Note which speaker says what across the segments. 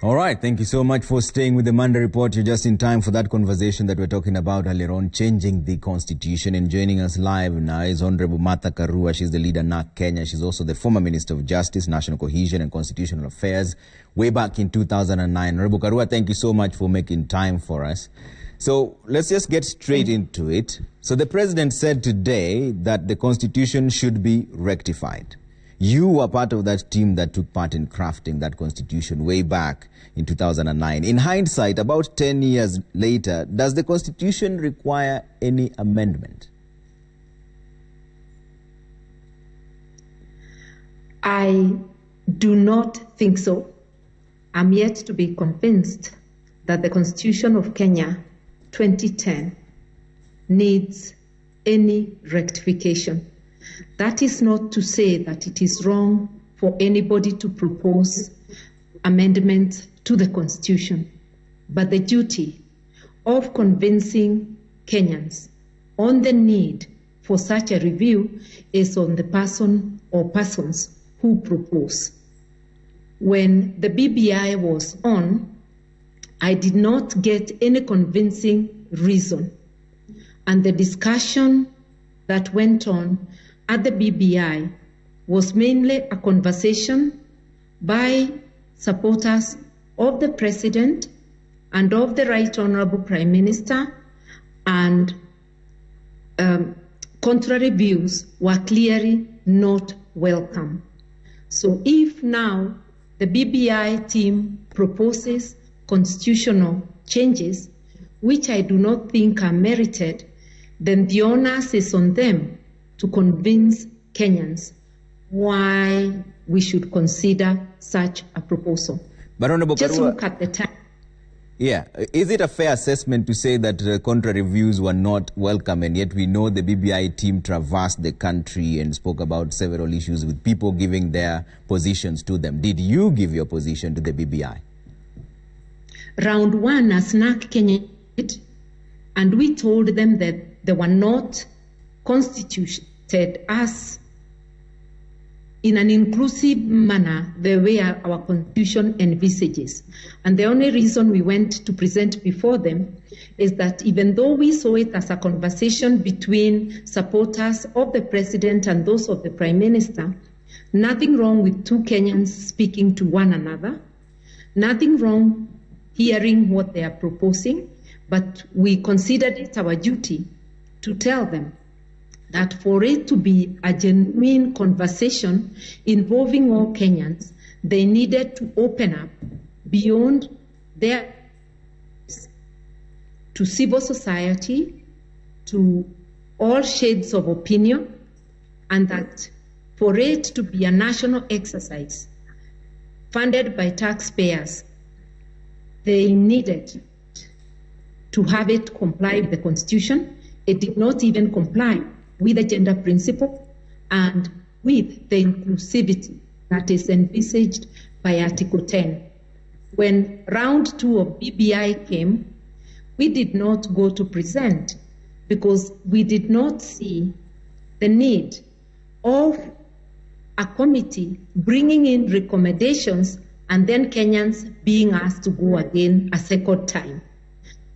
Speaker 1: All right, thank you so much for staying with the Monday Report. You're just in time for that conversation that we're talking about earlier on, changing the constitution. And joining us live now is Honorable Martha Karua. She's the leader NARC Kenya. She's also the former Minister of Justice, National Cohesion and Constitutional Affairs way back in 2009. Honorable Karua, thank you so much for making time for us. So let's just get straight into it. So the president said today that the constitution should be rectified. You were part of that team that took part in crafting that constitution way back in 2009. In hindsight, about 10 years later, does the constitution require any amendment?
Speaker 2: I do not think so. I'm yet to be convinced that the Constitution of Kenya 2010 needs any rectification. That is not to say that it is wrong for anybody to propose amendments to the Constitution, but the duty of convincing Kenyans on the need for such a review is on the person or persons who propose. When the BBI was on, I did not get any convincing reason, and the discussion that went on at the BBI was mainly a conversation by supporters of the President and of the Right Honorable Prime Minister, and contrary views were clearly not welcome. So if now the BBI team proposes constitutional changes, which I do not think are merited, then the onus is on them to convince Kenyans why we should consider such a proposal.
Speaker 1: But Honorable
Speaker 2: Just
Speaker 1: Karua,
Speaker 2: look at the time.
Speaker 1: Yeah. Is it a fair assessment to say that contrary views were not welcome, and yet we know the BBI team traversed the country and spoke about several issues with people giving their positions to them? Did you give your position to the BBI?
Speaker 2: Round one, as NARC Kenya did, and we told them that they were not constituted as in an inclusive manner the way our constitution envisages. And the only reason we went to present before them is that even though we saw it as a conversation between supporters of the President and those of the Prime Minister, nothing wrong with two Kenyans speaking to one another, nothing wrong hearing what they are proposing, but we considered it our duty to tell them that for it to be a genuine conversation involving all Kenyans, they needed to open up beyond their to civil society, to all shades of opinion, and that for it to be a national exercise funded by taxpayers, they needed to have it comply with the Constitution. It did not even comply with the gender principle and with the inclusivity that is envisaged by Article 10. When round two of BBI came, we did not go to present because we did not see the need of a committee bringing in recommendations and then Kenyans being asked to go again a second time.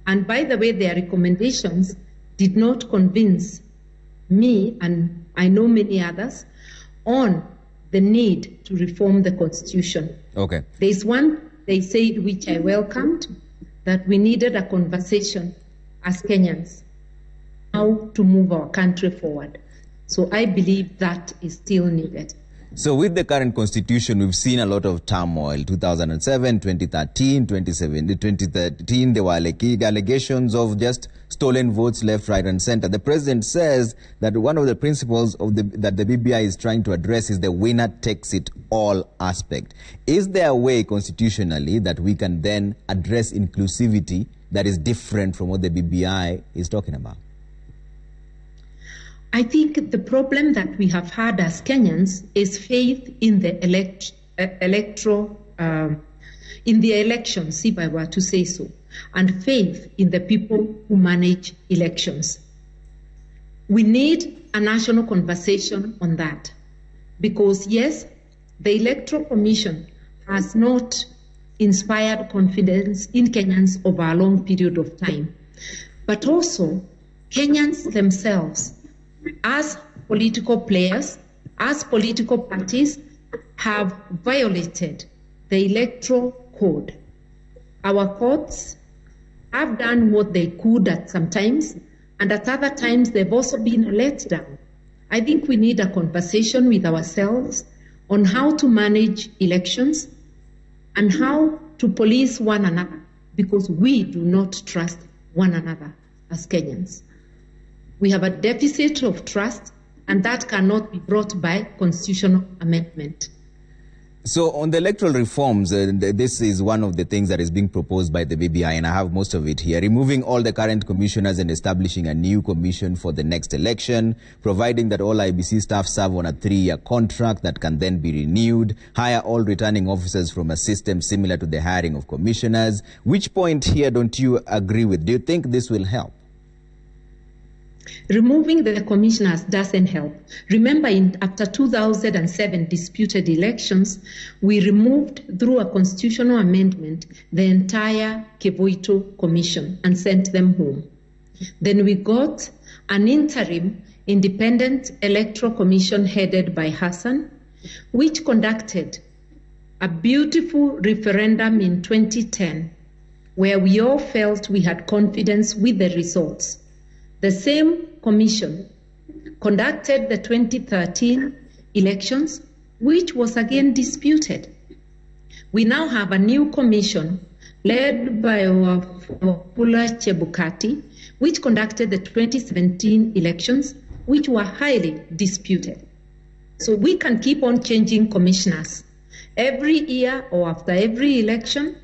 Speaker 2: And by the way, their recommendations did not convince me, and I know many others, on the need to reform the Constitution.
Speaker 1: Okay.
Speaker 2: There's one they said which I welcomed, that we needed a conversation as Kenyans, how to move our country forward. So I believe that is still needed.
Speaker 1: So with the current constitution, we've seen a lot of turmoil. 2007, 2013, 2013, there were allegations of just stolen votes left, right, and center. The president says that one of the principles of that the BBI is trying to address is the winner takes it all aspect. Is there a way constitutionally that we can then address inclusivity that is different from what the BBI is talking about?
Speaker 2: I think the problem that we have had as Kenyans is faith in the in the elections, if I were to say so, and faith in the people who manage elections. We need a national conversation on that because, yes, the Electoral Commission has not inspired confidence in Kenyans over a long period of time. But also, Kenyans themselves, as political players, as political parties, have violated the electoral code. Our courts have done what they could at some times, and at other times they've also been let down. I think we need a conversation with ourselves on how to manage elections and how to police one another, because we do not trust one another as Kenyans. We have a deficit of trust, and that cannot be brought by constitutional amendment.
Speaker 1: So on the electoral reforms, this is one of the things that is being proposed by the BBI, and I have most of it here. Removing all the current commissioners and establishing a new commission for the next election, providing that all IEBC staff serve on a 3-year contract that can then be renewed, hire all returning officers from a system similar to the hiring of commissioners. Which point here don't you agree with? Do you think this will help?
Speaker 2: Removing the commissioners doesn't help. Remember, after 2007 disputed elections, we removed, through a constitutional amendment, the entire Kevoito Commission and sent them home. Then we got an interim independent electoral commission headed by Hassan, which conducted a beautiful referendum in 2010, where we all felt we had confidence with the results. The same commission conducted the 2013 elections, which was again disputed. We now have a new commission led by Wafula Chebukati, which conducted the 2017 elections, which were highly disputed. So we can keep on changing commissioners every year or after every election,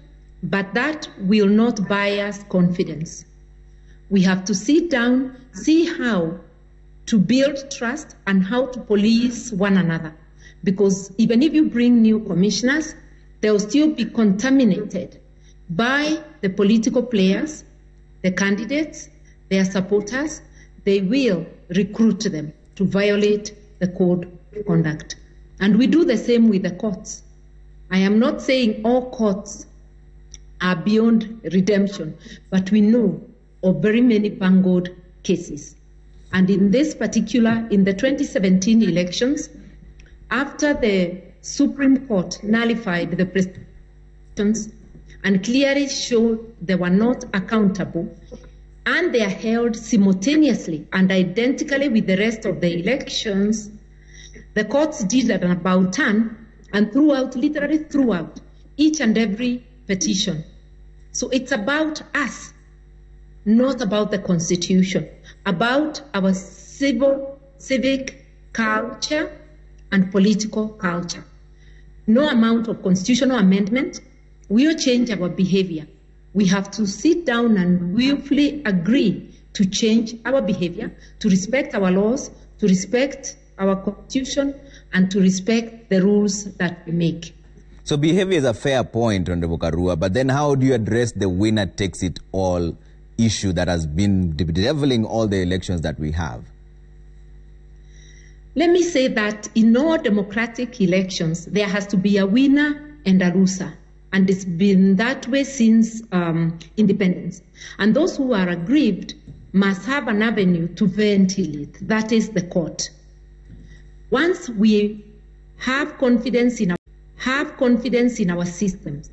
Speaker 2: but that will not buy us confidence. We have to sit down, see how to build trust and how to police one another. Because even if you bring new commissioners, they'll still be contaminated by the political players, the candidates, their supporters. They will recruit them to violate the code of conduct. And we do the same with the courts. I am not saying all courts are beyond redemption, but we know of very many bungled cases. And in this particular, in the 2017 elections, after the Supreme Court nullified the presidents and clearly showed they were not accountable, and they are held simultaneously and identically with the rest of the elections, the courts did an about turn and literally threw out each and every petition. So it's about us, not about the Constitution, about our civic culture and political culture. No amount of constitutional amendment will change our behavior. We have to sit down and willfully agree to change our behavior, to respect our laws, to respect our Constitution, and to respect the rules that we make.
Speaker 1: So behavior is a fair point, Honorable Karua, but then how do you address the winner takes it all issue that has been bedeviling all the elections that we have?
Speaker 2: Let me say that in all democratic elections, there has to be a winner and a loser. And it's been that way since independence. And those who are aggrieved must have an avenue to ventilate. That is the court. Once we have confidence in our systems,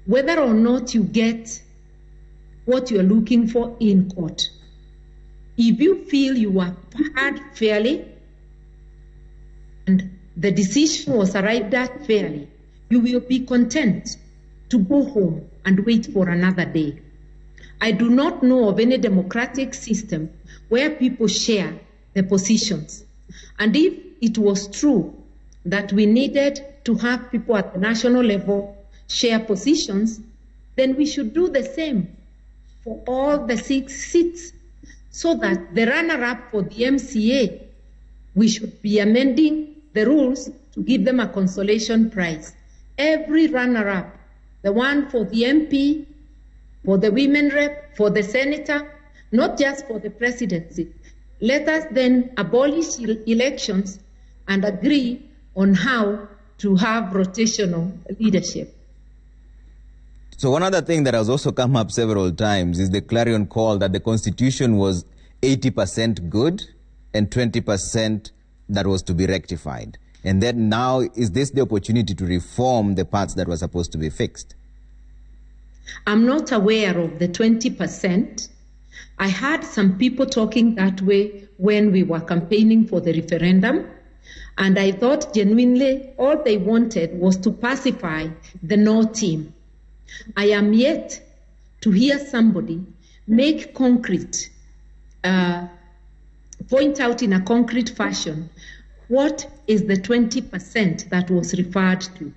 Speaker 2: whether or not you get what you're looking for in court, if you feel you were heard fairly and the decision was arrived at fairly, you will be content to go home and wait for another day. I do not know of any democratic system where people share the positions. And if it was true that we needed to have people at the national level share positions, then we should do the same for all the 6 seats, so that the runner-up for the MCA, we should be amending the rules to give them a consolation prize. Every runner-up, the one for the MP, for the women rep, for the senator, not just for the presidency. Let us then abolish elections and agree on how to have rotational leadership.
Speaker 1: So one other thing that has also come up several times is the clarion call that the Constitution was 80% good and 20% that was to be rectified. And then now, is this the opportunity to reform the parts that were supposed to be fixed?
Speaker 2: I'm not aware of the 20%. I heard some people talking that way when we were campaigning for the referendum. And I thought genuinely all they wanted was to pacify the no team. I am yet to hear somebody make concrete, point out in a concrete fashion what is the 20% that was referred to.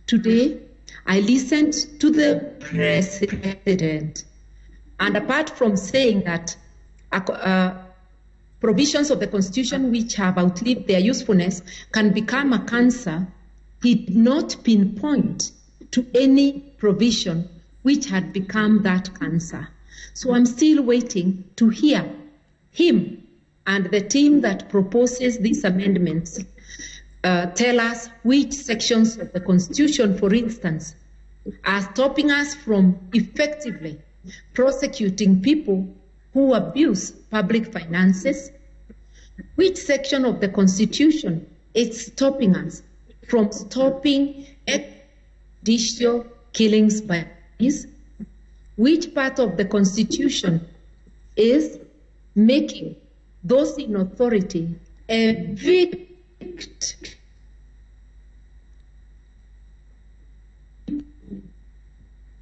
Speaker 2: Today, I listened to the president, and apart from saying that provisions of the Constitution which have outlived their usefulness can become a cancer, he did not pinpoint to any provision which had become that cancer. So I'm still waiting to hear him and the team that proposes these amendments tell us which sections of the Constitution, for instance, are stopping us from effectively prosecuting people who abuse public finances. Which section of the Constitution is stopping us from stopping extrajudicial killings by police? Which part of the Constitution is making those in authority evict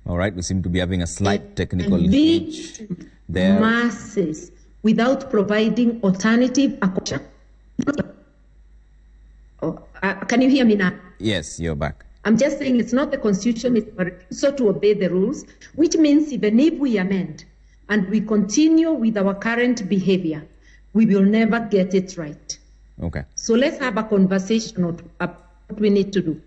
Speaker 1: All right, we seem to be having a slight technical glitch there.
Speaker 2: Masses without providing alternative accommodation? Can you hear me now?
Speaker 1: Yes, you're back.
Speaker 2: I'm just saying it's not the Constitution, it's a refusal to obey the rules, which means even if we amend and we continue with our current behavior, we will never get it right.
Speaker 1: Okay.
Speaker 2: So let's have a conversation on what we need to do.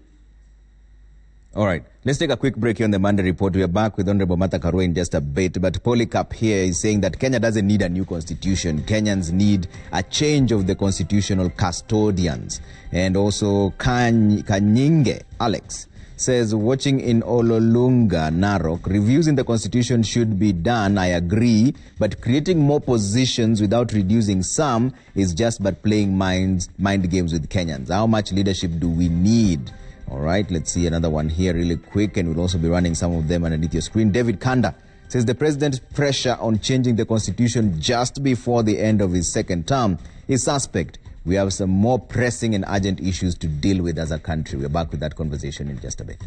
Speaker 1: All right. Let's take a quick break here on the Monday Report. We are back with Honorable Martha Karua in just a bit. But Polycarp here is saying that Kenya doesn't need a new constitution. Kenyans need a change of the constitutional custodians. And also Kanyinge Alex says, watching in Ololunga, Narok, reviews in the constitution should be done, I agree, but creating more positions without reducing some is just but playing mind games with Kenyans. How much leadership do we need? All right, let's see another one here really quick, and we'll also be running some of them underneath your screen. David Kanda says the president's pressure on changing the constitution just before the end of his second term is suspect. We have some more pressing and urgent issues to deal with as a country. We're back with that conversation in just a bit.